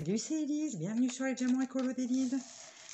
Salut, c'est Elise, bienvenue sur les diamants écolo d'Elise.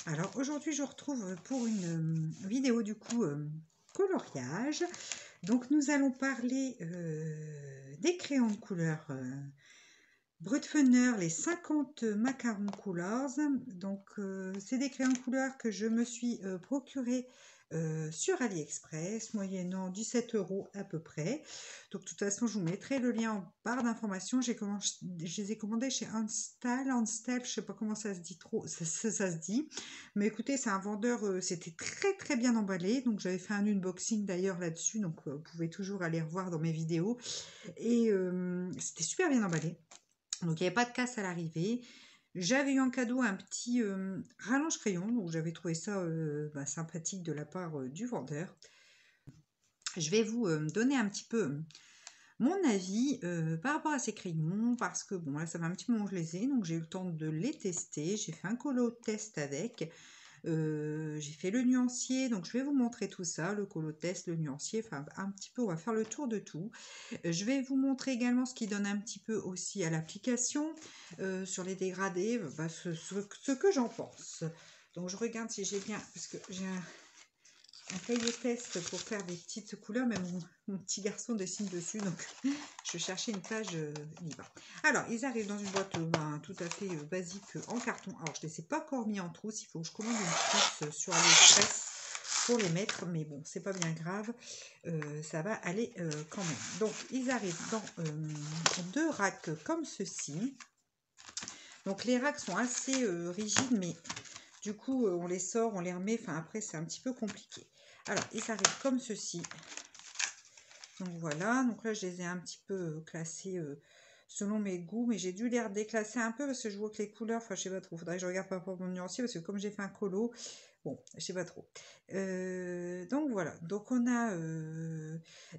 Alors aujourd'hui je retrouve pour une vidéo du coup coloriage. Donc nous allons parler des crayons de couleur Brutfunner, les 50 macarons couleurs. Donc c'est des crayons de couleur que je me suis procuré sur AliExpress, moyennant 17 € à peu près. Donc de toute façon, je vous mettrai le lien en barre d'informations. Je les ai commandés chez Unstyle, je sais pas comment ça se dit trop, ça se dit. Mais écoutez, c'est un vendeur, c'était très bien emballé. Donc j'avais fait un unboxing d'ailleurs là-dessus, donc vous pouvez toujours aller revoir dans mes vidéos. Et c'était super bien emballé. Donc il n'y avait pas de casse à l'arrivée. J'avais eu en cadeau un petit rallonge crayon, donc j'avais trouvé ça sympathique de la part du vendeur. Je vais vous donner un petit peu mon avis par rapport à ces crayons, parce que bon là ça fait un petit moment que je les ai, donc j'ai eu le temps de les tester. J'ai fait un colo test avec. J'ai fait le nuancier, donc je vais vous montrer tout ça, le colo test, le nuancier, enfin un petit peu, on va faire le tour de tout. Je vais vous montrer également ce qui donne un petit peu aussi à l'application, sur les dégradés, ce que j'en pense. Donc je regarde si j'ai bien, parce que j'ai un cahier test pour faire des petites couleurs, mais mon petit garçon dessine dessus, donc je vais chercher une page libre. Alors, ils arrivent dans une boîte tout à fait basique en carton. Alors, je ne les ai pas encore mis en trousse, il faut que je commande une trousse sur AliExpress pour les mettre, mais bon, c'est pas bien grave, ça va aller quand même. Donc, ils arrivent dans deux racks comme ceci. Donc, les racks sont assez rigides, mais du coup, on les sort, on les remet, enfin après, c'est un petit peu compliqué. Alors, ils arrivent comme ceci. Donc voilà, donc là je les ai un petit peu classés selon mes goûts, mais j'ai dû les déclasser un peu parce que je vois que les couleurs, enfin je sais pas trop, faudrait que je regarde par rapport à mon nuancier parce que comme j'ai fait un colo, bon, je sais pas trop. Donc voilà, donc on a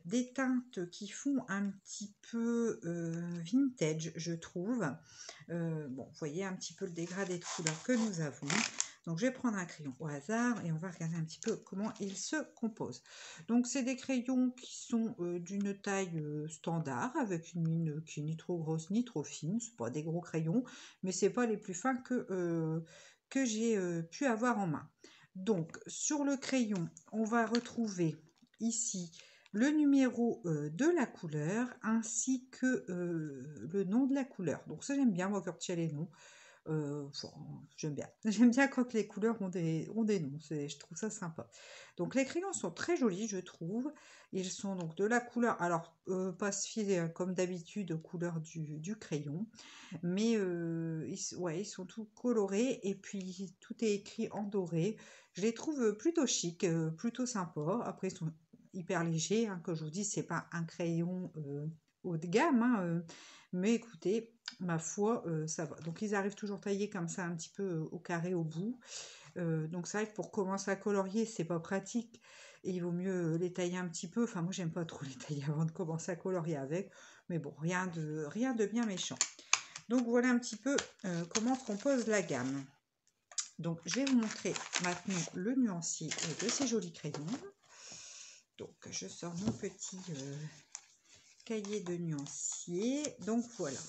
des teintes qui font un petit peu vintage, je trouve. Bon, vous voyez un petit peu le dégradé de couleurs que nous avons. Donc je vais prendre un crayon au hasard et on va regarder un petit peu comment il se compose. Donc c'est des crayons qui sont d'une taille standard, avec une mine qui est ni trop grosse ni trop fine. C'est pas des gros crayons, mais c'est pas les plus fins que j'ai pu avoir en main. Donc sur le crayon, on va retrouver ici le numéro de la couleur ainsi que le nom de la couleur. Donc ça j'aime bien moi quand il y a les noms. J'aime bien. J'aime bien quand les couleurs ont des noms. Je trouve ça sympa. Donc les crayons sont très jolis, je trouve. Ils sont donc de la couleur, alors pas se fier comme d'habitude aux couleurs du crayon, mais ils sont tout colorés et puis tout est écrit en doré. Je les trouve plutôt chic, plutôt sympa. Après ils sont hyper légers, hein, comme je vous dis, c'est pas un crayon haut de gamme, hein, mais écoutez, ma foi, ça va. Donc ils arrivent toujours taillés comme ça, un petit peu au carré au bout. Donc c'est vrai que pour commencer à colorier, c'est pas pratique. Et il vaut mieux les tailler un petit peu. Enfin, moi, j'aime pas trop les tailler avant de commencer à colorier avec. Mais bon, rien de bien méchant. Donc voilà un petit peu comment se compose la gamme. Donc je vais vous montrer maintenant le nuancier de ces jolis crayons. Donc je sors mon petit cahier de nuancier. Donc voilà.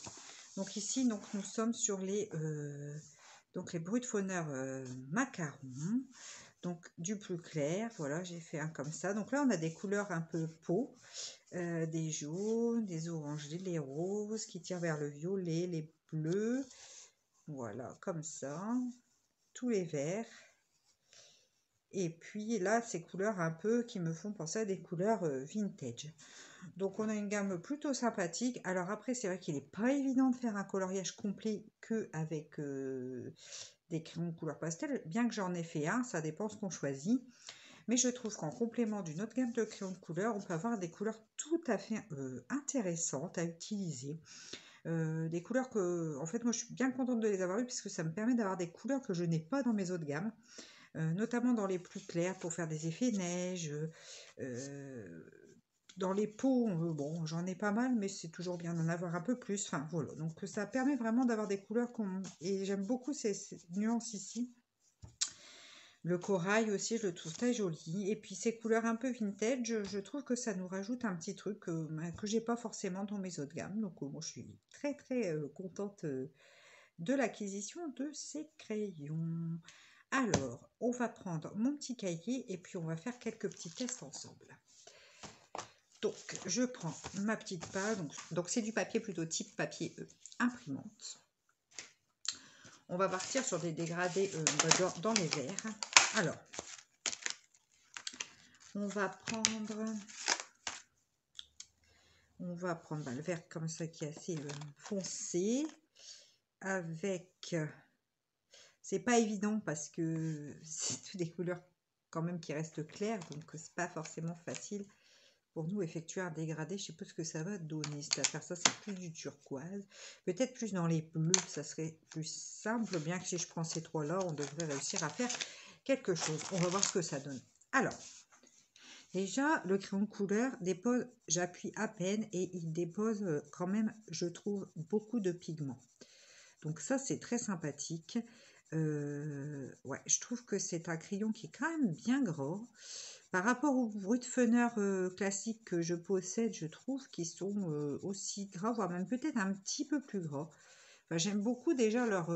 Donc ici, donc, nous sommes sur les Brutfunner macarons. Donc du plus clair, voilà, j'ai fait un comme ça. Donc là, on a des couleurs un peu peau, des jaunes, des orangés, les roses qui tirent vers le violet, les bleus. Voilà, comme ça. Tous les verts. Et puis là, ces couleurs un peu qui me font penser à des couleurs vintage. Donc on a une gamme plutôt sympathique. Alors après, c'est vrai qu'il n'est pas évident de faire un coloriage complet qu'avec des crayons de couleur pastel, bien que j'en ai fait un, ça dépend ce qu'on choisit. Mais je trouve qu'en complément d'une autre gamme de crayons de couleur, on peut avoir des couleurs tout à fait intéressantes à utiliser. Des couleurs que, en fait, moi je suis bien contente de les avoir eues puisque ça me permet d'avoir des couleurs que je n'ai pas dans mes autres gammes. Notamment dans les plus clairs pour faire des effets neige. Dans les peaux, bon, j'en ai pas mal, mais c'est toujours bien d'en avoir un peu plus. Enfin, voilà. Donc, ça permet vraiment d'avoir des couleurs et j'aime beaucoup ces nuances ici. Le corail aussi, je le trouve très joli. Et puis, ces couleurs un peu vintage, je trouve que ça nous rajoute un petit truc que j'ai pas forcément dans mes autres gammes. Donc, moi, je suis très, très contente de l'acquisition de ces crayons. Alors, on va prendre mon petit cahier et puis on va faire quelques petits tests ensemble. Donc, je prends ma petite page. Donc c'est du papier plutôt type papier imprimante. On va partir sur des dégradés dans les verres. Alors, on va prendre le vert comme ça qui est assez foncé. Avec... c'est pas évident parce que c'est toutes des couleurs quand même qui restent claires. Donc, c'est pas forcément facile pour nous effectuer un dégradé. Je sais pas ce que ça va donner. C'est-à-dire ça, c'est plus du turquoise. Peut-être plus dans les bleus, ça serait plus simple. Bien que si je prends ces trois-là, on devrait réussir à faire quelque chose. On va voir ce que ça donne. Alors, déjà, le crayon de couleur dépose, j'appuie à peine et il dépose quand même, je trouve, beaucoup de pigments. Donc ça, c'est très sympathique. Ouais, je trouve que c'est un crayon qui est quand même bien gros. Par rapport aux Brutfener classiques que je possède, je trouve qu'ils sont aussi gras, voire même peut-être un petit peu plus gras. Enfin, j'aime beaucoup déjà leur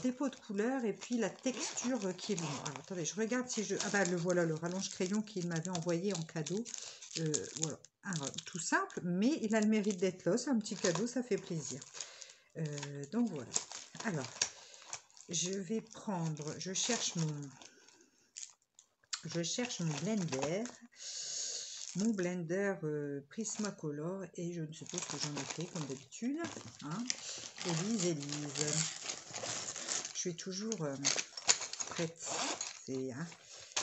dépôt de couleur et puis la texture qui est bien. Alors, attendez, je regarde si je... Ah bah le voilà, le rallonge crayon qu'il m'avait envoyé en cadeau. Voilà, tout simple, mais il a le mérite d'être là. C'est un petit cadeau, ça fait plaisir. Donc voilà. Alors, je vais prendre... Je cherche mon blender. Mon blender Prismacolor et je ne sais pas ce que j'en ai fait comme d'habitude. Hein. Élise. Je suis toujours prête. C'est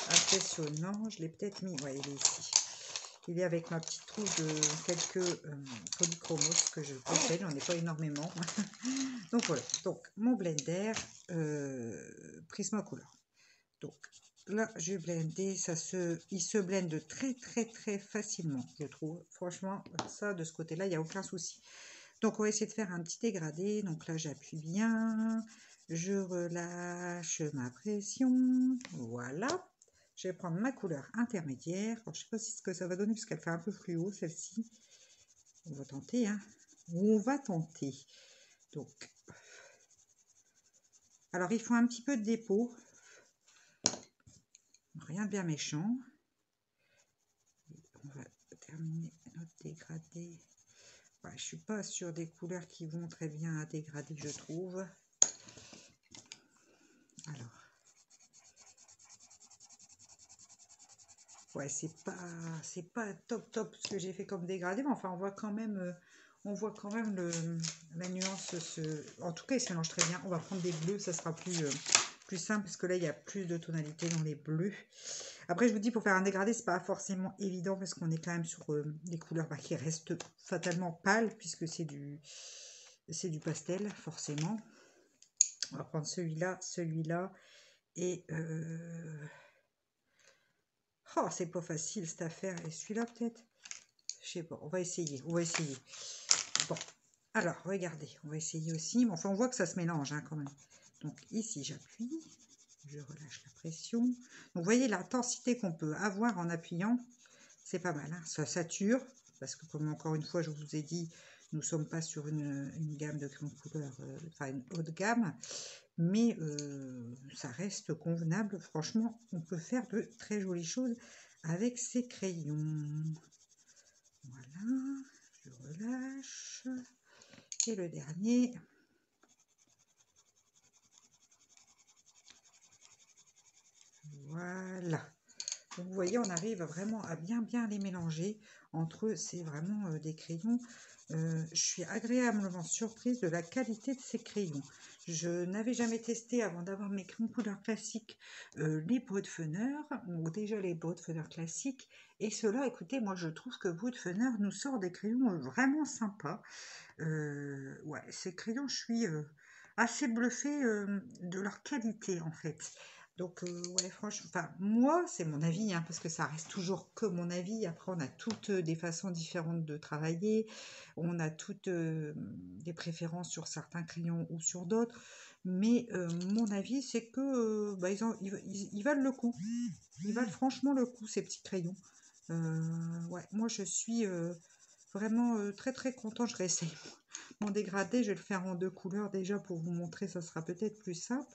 impressionnant. Je l'ai peut-être mis. Ouais, il est ici. Il est avec ma petite trousse de quelques polychromos que je possède. J'en ai pas énormément. Donc voilà. Donc mon blender Prismacolor. Donc là, je vais blender. Il se blende très facilement, je trouve. Franchement, ça, de ce côté-là, il n'y a aucun souci. Donc, on va essayer de faire un petit dégradé. Donc là, j'appuie bien. Je relâche ma pression. Voilà. Je vais prendre ma couleur intermédiaire. Alors, je ne sais pas si ce que ça va donner, parce qu'elle fait un peu fluo, celle-ci. On va tenter, hein. On va tenter. Donc, alors, il faut un petit peu de dépôt. Rien de bien méchant. On va terminer notre dégradé. Ouais, je suis pas sur des couleurs qui vont très bien à dégrader, je trouve. Alors, ouais, c'est pas top ce que j'ai fait comme dégradé, mais enfin on voit quand même la nuance en tout cas il se mélange très bien. On va prendre des bleus, ça sera plus simple parce que là il y a plus de tonalités dans les bleus. Après je vous dis, pour faire un dégradé c'est pas forcément évident parce qu'on est quand même sur des couleurs qui restent fatalement pâles puisque c'est du pastel forcément. On va prendre celui-là et oh, c'est pas facile cette affaire. Et celui-là peut-être, je sais pas, on va essayer. Bon, alors regardez, on va essayer aussi, mais enfin on voit que ça se mélange quand même. Donc ici j'appuie, je relâche la pression. Donc vous voyez l'intensité qu'on peut avoir en appuyant, c'est pas mal, hein. Ça sature, parce que comme encore une fois je vous ai dit, nous ne sommes pas sur une gamme de crayons de couleur, enfin une haute gamme, mais ça reste convenable. Franchement, on peut faire de très jolies choses avec ces crayons. Voilà, je relâche. Et le dernier. Voilà. Donc, vous voyez, on arrive vraiment à bien les mélanger. Entre eux, c'est vraiment des crayons. Je suis agréablement surprise de la qualité de ces crayons. Je n'avais jamais testé, avant d'avoir mes crayons couleur classiques, les Brutfener, ou déjà les Brutfener classiques. Et ceux-là, écoutez, moi je trouve que Brutfener nous sort des crayons vraiment sympas. Ouais, ces crayons, je suis assez bluffée de leur qualité en fait. Donc, ouais, franchement, enfin, moi, c'est mon avis, hein, parce que ça reste toujours que mon avis. Après, on a toutes des façons différentes de travailler. On a toutes des préférences sur certains crayons ou sur d'autres. Mais mon avis, c'est que ils valent le coup. Ils valent franchement le coup, ces petits crayons. Ouais, moi, je suis vraiment très très content. Je réessaye mon dégradé, je vais le faire en 2 couleurs déjà pour vous montrer, ça sera peut-être plus simple.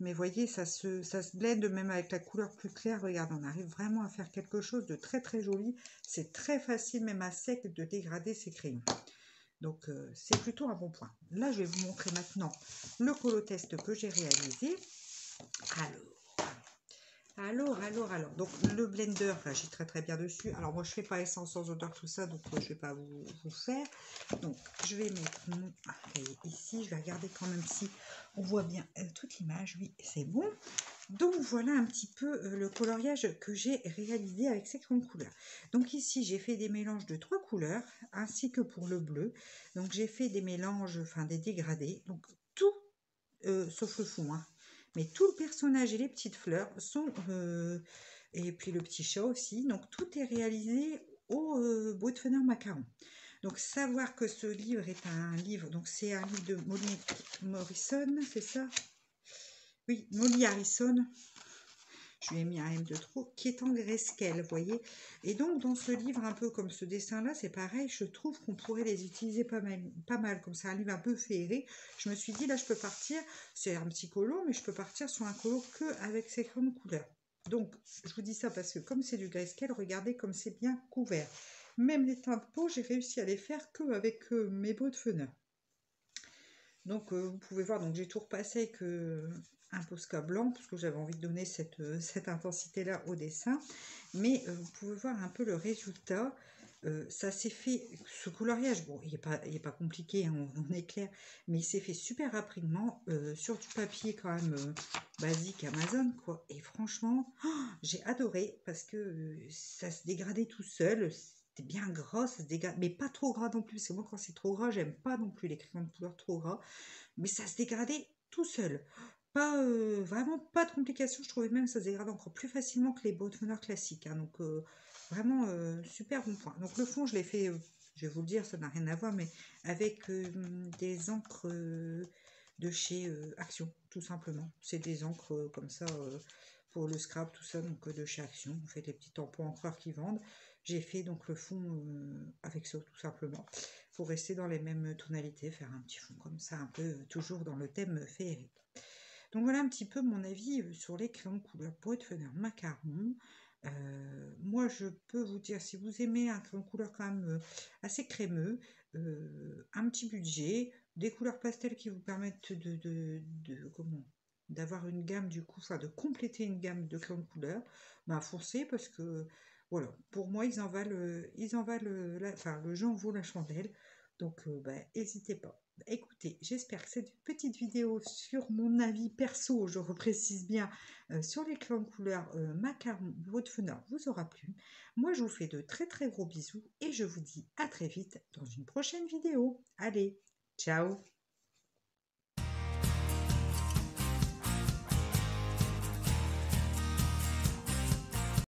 Mais voyez, ça se blende même avec la couleur plus claire. Regarde, on arrive vraiment à faire quelque chose de très très joli. C'est très facile, même à sec, de dégrader ces crayons. Donc, c'est plutôt un bon point. Là, je vais vous montrer maintenant le colotest que j'ai réalisé. Alors. Donc, le blender, j'y très très bien dessus. Alors, moi, je fais pas essence sans odeur, tout ça, donc je vais pas vous faire. Donc, je vais mettre mon cahier ici. Je vais regarder quand même si on voit bien toute l'image. Oui, c'est bon. Donc, voilà un petit peu le coloriage que j'ai réalisé avec ces crayons de couleur. Donc, ici, j'ai fait des mélanges de 3 couleurs, ainsi que pour le bleu. Donc, j'ai fait des mélanges, enfin, des dégradés. Donc, tout, sauf le fond, hein. Mais tout le personnage et les petites fleurs sont... et puis le petit chat aussi. Donc, tout est réalisé au Boat-Funner Macaron. Donc, savoir que ce livre est un livre... Donc, c'est un livre de Molly Morrison, c'est ça? Oui, Molly Harrison. Je lui ai mis un M de trop, qui est en grayscale, vous voyez. Et donc, dans ce livre, un peu comme ce dessin-là, c'est pareil, je trouve qu'on pourrait les utiliser pas mal, comme c'est un livre un peu féerique. Je me suis dit, là, je peux partir, c'est un petit colo, mais je peux partir sur un colo que avec ces crayons de couleur. Donc, je vous dis ça parce que comme c'est du grayscale, regardez comme c'est bien couvert. Même les teintes de peau, j'ai réussi à les faire que avec mes Boat-Funner. Donc, vous pouvez voir, donc j'ai tout repassé avec un Posca blanc, parce que j'avais envie de donner cette intensité-là au dessin. Mais vous pouvez voir un peu le résultat. Ça s'est fait, ce coloriage, bon, il n'est pas compliqué, hein, on est clair, mais il s'est fait super rapidement sur du papier quand même basique Amazon, quoi. Et franchement, j'ai adoré parce que ça se dégradait tout seul. C'était bien gras, ça se dégrade, mais pas trop gras non plus. C'est moi, quand c'est trop gras, j'aime pas non plus les crayons de couleur trop gras. Mais ça se dégradait tout seul. Pas, vraiment pas de complications. Je trouvais même que ça se dégrade encore plus facilement que les Boat-Funner classiques. Hein. Donc, vraiment, super bon point. Donc, le fond, je l'ai fait, je vais vous le dire, ça n'a rien à voir, mais avec des encres de chez Action, tout simplement. C'est des encres comme ça pour le scrap, tout ça, donc de chez Action. On fait des petits tampons encreurs qui vendent. J'ai fait donc le fond avec ça, tout simplement, pour rester dans les mêmes tonalités, faire un petit fond comme ça, un peu toujours dans le thème féerique. Donc voilà un petit peu mon avis sur les crayons de couleur Boat-Funner Macaron. Moi, je peux vous dire, si vous aimez un crayon de couleur quand même assez crémeux, un petit budget, des couleurs pastel qui vous permettent d'avoir une gamme du coup, enfin de compléter une gamme de crayons de couleur, ben foncez parce que voilà, pour moi ils en valent, le jeu en vaut la chandelle, donc n'hésitez pas. Écoutez, j'espère que cette petite vidéo sur mon avis perso, je reprécise bien, sur les crayons de couleur Macaron Boat-Funner vous aura plu. Moi, je vous fais de très très gros bisous et je vous dis à très vite dans une prochaine vidéo. Allez, ciao!